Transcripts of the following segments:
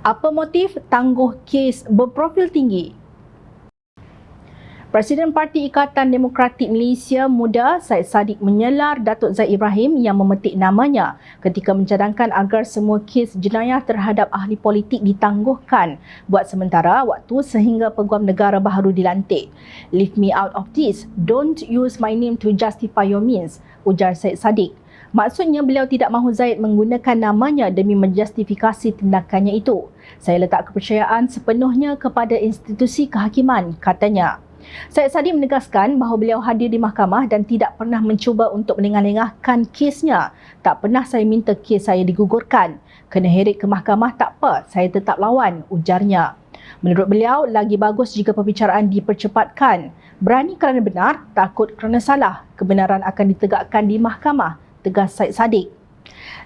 Apa motif tangguh kes berprofil tinggi? Presiden Parti Ikatan Demokratik Malaysia Muda Syed Saddiq menyelar Datuk Zaid Ibrahim yang memetik namanya ketika mencadangkan agar semua kes jenayah terhadap ahli politik ditangguhkan buat sementara waktu sehingga Peguam Negara baru dilantik. "Leave me out of this. Don't use my name to justify your means," ujar Syed Saddiq. Maksudnya beliau tidak mahu Zaid menggunakan namanya demi menjustifikasi tindakannya itu. "Saya letak kepercayaan sepenuhnya kepada institusi kehakiman," katanya. Syed Saddiq menegaskan bahawa beliau hadir di mahkamah dan tidak pernah mencuba untuk melengah-lengahkan kesnya. "Tak pernah saya minta kes saya digugurkan. Kena heret ke mahkamah tak apa, saya tetap lawan," ujarnya. Menurut beliau, lagi bagus jika perbicaraan dipercepatkan. "Berani kerana benar, takut kerana salah. Kebenaran akan ditegakkan di mahkamah," tegas Syed Saddiq.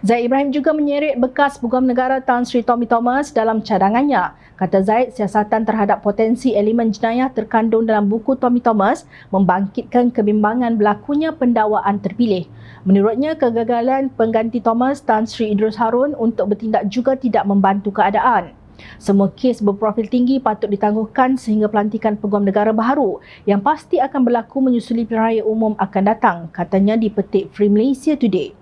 Zaid Ibrahim juga menyeret bekas Peguam Negara Tan Sri Tommy Thomas dalam cadangannya. Kata Zaid, siasatan terhadap potensi elemen jenayah terkandung dalam buku Tommy Thomas membangkitkan kebimbangan berlakunya pendakwaan terpilih. Menurutnya, kegagalan pengganti Thomas, Tan Sri Idrus Harun untuk bertindak juga tidak membantu keadaan. Semua kes berprofil tinggi patut ditangguhkan sehingga pelantikan Peguam Negara baru yang pasti akan berlaku menyusuli pilihan raya umum akan datang, katanya di petik Free Malaysia Today.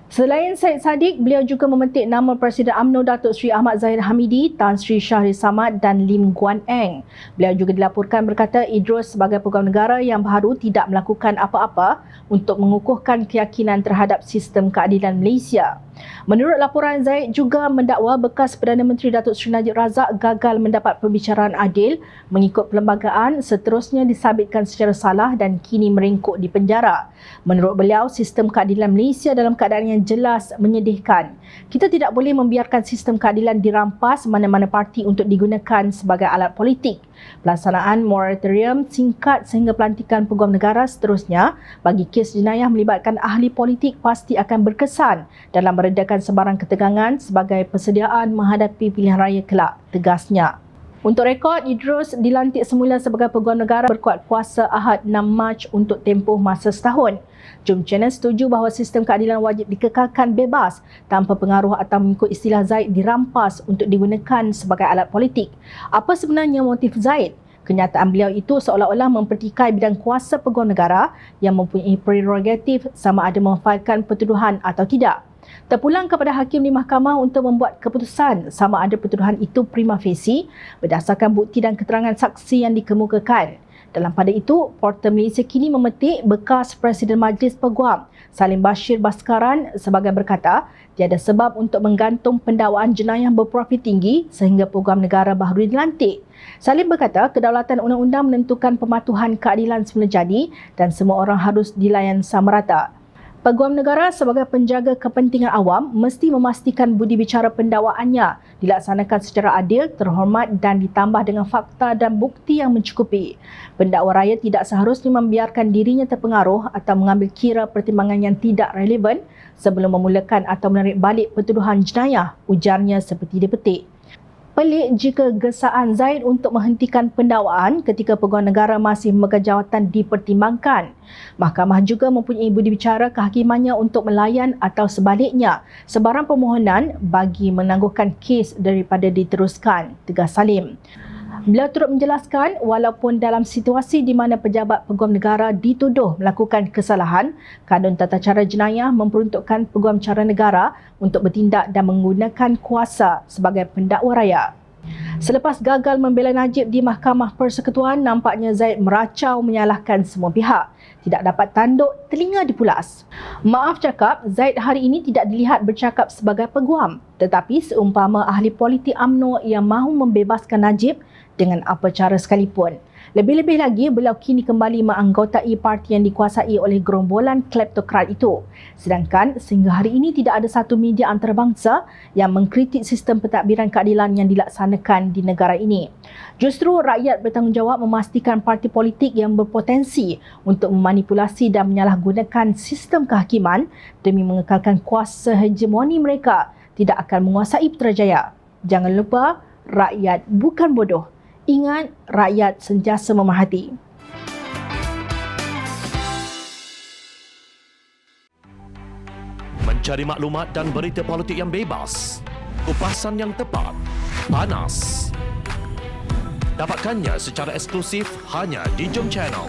Selain Syed Saddiq, beliau juga memetik nama Presiden UMNO Datuk Seri Ahmad Zahid Hamidi, Tan Sri Shahriz Samad dan Lim Guan Eng. Beliau juga dilaporkan berkata Idrus sebagai Peguam Negara yang baru tidak melakukan apa-apa untuk mengukuhkan keyakinan terhadap sistem keadilan Malaysia. Menurut laporan, Zaid juga mendakwa bekas Perdana Menteri Datuk Seri Najib Razak gagal mendapat pembicaraan adil mengikut perlembagaan, seterusnya disabitkan secara salah dan kini meringkuk di penjara. Menurut beliau, sistem keadilan Malaysia dalam keadaan yang jelas menyedihkan. "Kita tidak boleh membiarkan sistem keadilan dirampas mana-mana parti untuk digunakan sebagai alat politik. Pelaksanaan moratorium singkat sehingga pelantikan Peguam Negara seterusnya bagi kes jenayah melibatkan ahli politik pasti akan berkesan dalam meredakan sebarang ketegangan sebagai persediaan menghadapi pilihan raya kelak," tegasnya. Untuk rekod, Idrus dilantik semula sebagai Peguam Negara berkuat kuasa Ahad 6 Mac untuk tempoh masa setahun. Jom Channel setuju bahawa sistem keadilan wajib dikekalkan bebas tanpa pengaruh atau mengikut istilah Zaid dirampas untuk digunakan sebagai alat politik. Apa sebenarnya motif Zaid? Kenyataan beliau itu seolah-olah mempertikai bidang kuasa Peguam Negara yang mempunyai prerogatif sama ada memfailkan pertuduhan atau tidak. Terpulang kepada hakim di mahkamah untuk membuat keputusan sama ada pertuduhan itu prima facie berdasarkan bukti dan keterangan saksi yang dikemukakan. Dalam pada itu, Portal Malaysia kini memetik bekas Presiden Majlis Peguam Salim Bashir Baskaran sebagai berkata, tiada sebab untuk menggantung pendakwaan jenayah berprofil tinggi sehingga Peguam Negara baru dilantik. Salim berkata, kedaulatan undang-undang menentukan pematuhan keadilan semula jadi dan semua orang harus dilayan sama rata. Peguam Negara sebagai penjaga kepentingan awam mesti memastikan budi bicara pendakwaannya dilaksanakan secara adil, terhormat dan ditambah dengan fakta dan bukti yang mencukupi. Pendakwa raya tidak seharusnya membiarkan dirinya terpengaruh atau mengambil kira pertimbangan yang tidak relevan sebelum memulakan atau menarik balik pertuduhan jenayah, ujarnya seperti dipetik. Pelik jika gesaan Zaid untuk menghentikan pendakwaan ketika Peguam Negara masih memegang jawatan dipertimbangkan. Mahkamah juga mempunyai budi bicara kehakimannya untuk melayan atau sebaliknya sebarang permohonan bagi menangguhkan kes daripada diteruskan, tegas Salim. Beliau turut menjelaskan walaupun dalam situasi di mana pejabat Peguam Negara dituduh melakukan kesalahan, Kanun Tata Cara Jenayah memperuntukkan Peguam Cara Negara untuk bertindak dan menggunakan kuasa sebagai pendakwa raya. Selepas gagal membela Najib di Mahkamah Persekutuan, nampaknya Zaid meracau menyalahkan semua pihak. Tidak dapat tanduk, telinga dipulas. "Maaf cakap, Zaid hari ini tidak dilihat bercakap sebagai peguam, tetapi seumpama ahli politik UMNO yang mahu membebaskan Najib dengan apa cara sekalipun. Lebih-lebih lagi, beliau kini kembali menganggotai parti yang dikuasai oleh gerombolan kleptokrat itu. Sedangkan sehingga hari ini tidak ada satu media antarabangsa yang mengkritik sistem pentadbiran keadilan yang dilaksanakan di negara ini. Justru rakyat bertanggungjawab memastikan parti politik yang berpotensi untuk memanipulasi dan menyalahgunakan sistem kehakiman demi mengekalkan kuasa hegemoni mereka tidak akan menguasai Putrajaya. Jangan lupa, rakyat bukan bodoh. Ingat, rakyat sentiasa memerhati." Mencari maklumat dan berita politik yang bebas, kupasan yang tepat panas. Dapatkannya secara eksklusif hanya di Jom Channel.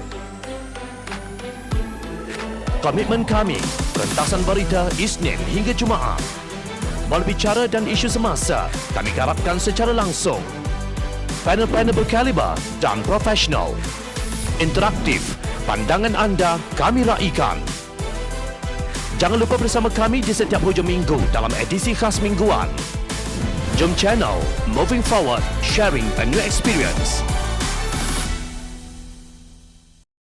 Komitmen kami, pentasan berita Isnin hingga Jumaat. Berbicara dan isu semasa, kami garapkan secara langsung. Panel-panel berkaliber dan profesional. Interaktif, pandangan anda kami raikan. Jangan lupa bersama kami di setiap hujung minggu dalam edisi khas mingguan. Jom Channel, moving forward, sharing a new experience.